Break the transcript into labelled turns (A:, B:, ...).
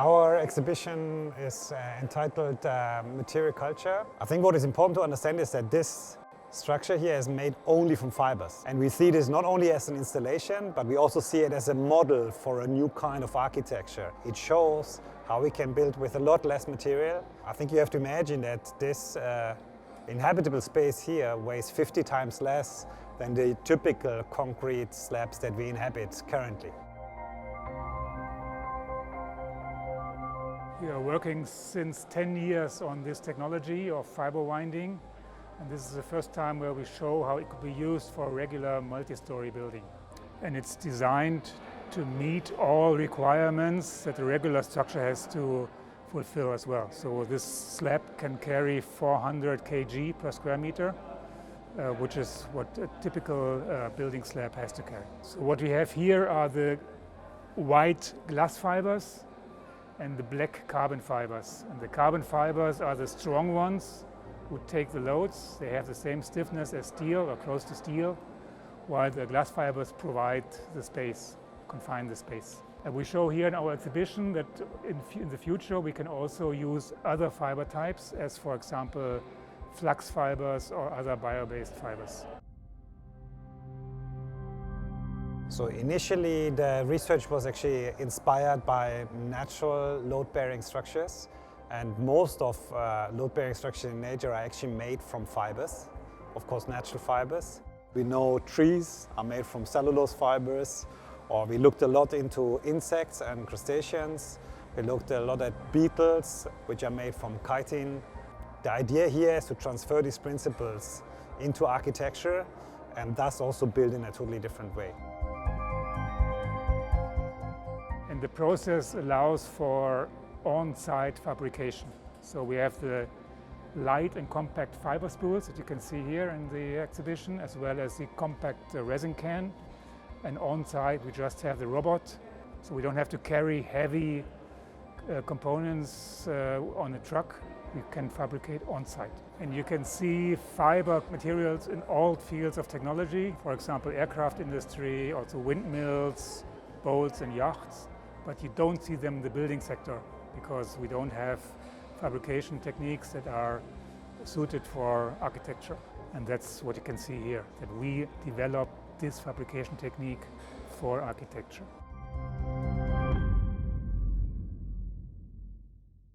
A: Our exhibition is entitled Material Culture. I think what is important to understand is that this structure here is made only from fibers. And we see this not only as an installation, but we also see it as a model for a new kind of architecture. It shows how we can build with a lot less material. I think you have to imagine that this inhabitable space here weighs 50 times less than the typical concrete slabs that we inhabit currently.
B: We are working since 10 years on this technology of fiber winding, and this is the first time where we show how it could be used for a regular multi-story building. And it's designed to meet all requirements that a regular structure has to fulfill as well. So this slab can carry 400 kg per square meter, which is what a typical building slab has to carry. So what we have here are the white glass fibers and the black carbon fibers. And the carbon fibers are the strong ones who take the loads. They have the same stiffness as steel or close to steel, while the glass fibers provide the space, confine the space. And we show here in our exhibition that in the future we can also use other fiber types, as for example flux fibers or other bio-based fibers.
A: So initially the research was actually inspired by natural load-bearing structures, and most of load-bearing structures in nature are actually made from fibers, of course natural fibers. We know trees are made from cellulose fibers, or we looked a lot into insects and crustaceans. We looked a lot at beetles, which are made from chitin. The idea here is to transfer these principles into architecture and thus also build in a totally different way.
B: And the process allows for on-site fabrication. So we have the light and compact fiber spools that you can see here in the exhibition, as well as the compact resin can. And on-site we just have the robot, so we don't have to carry heavy components on a truck. We can fabricate on-site. And you can see fiber materials in all fields of technology, for example aircraft industry, also windmills, boats and yachts. But you don't see them in the building sector because we don't have fabrication techniques that are suited for architecture. And that's what you can see here, that we develop this fabrication technique for architecture.